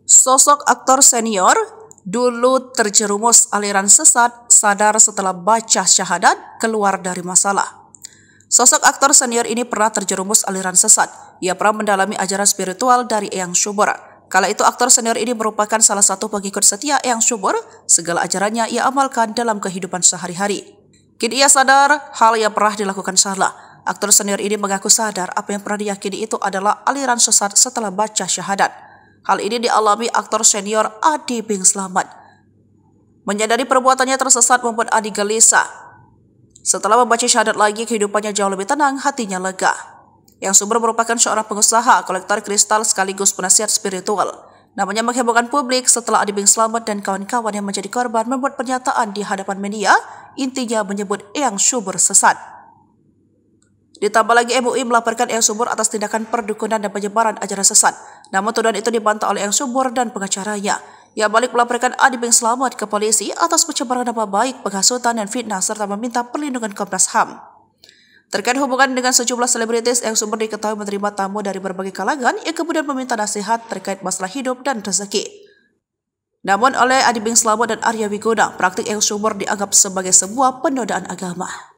Sosok aktor senior dulu terjerumus aliran sesat, sadar setelah baca syahadat, keluar dari masalah. Sosok aktor senior ini pernah terjerumus aliran sesat. Ia pernah mendalami ajaran spiritual dari Eyang Subur. Kala itu aktor senior ini merupakan salah satu pengikut setia Eyang Subur. Segala ajarannya ia amalkan dalam kehidupan sehari-hari. Kini ia sadar hal yang pernah dilakukan salah. Aktor senior ini mengaku sadar apa yang pernah diyakini itu adalah aliran sesat setelah baca syahadat. Hal ini dialami aktor senior Adi Bing Slamet. Menyadari perbuatannya tersesat membuat Adi gelisah. Setelah membaca syahadat lagi, kehidupannya jauh lebih tenang, hatinya lega. Eyang Subur merupakan seorang pengusaha, kolektor kristal sekaligus penasihat spiritual. Namanya menghebohkan publik setelah Adi Bing Slamet dan kawan-kawan yang menjadi korban membuat pernyataan di hadapan media, intinya menyebut Eyang Subur sesat. Ditambah lagi MUI melaporkan Eyang Subur atas tindakan perdukunan dan penyebaran ajaran sesat. Namun tuduhan itu dibantah oleh Eyang Subur dan pengacaranya. Ia balik melaporkan Adi Bing Slamet ke polisi atas pencemaran nama baik, penghasutan dan fitnah serta meminta perlindungan Komnas HAM. Terkait hubungan dengan sejumlah selebritis, Eyang Subur diketahui menerima tamu dari berbagai kalangan yang kemudian meminta nasihat terkait masalah hidup dan rezeki. Namun oleh Adi Bing Slamet dan Arya Wiguna, praktik Eyang Subur dianggap sebagai sebuah penodaan agama.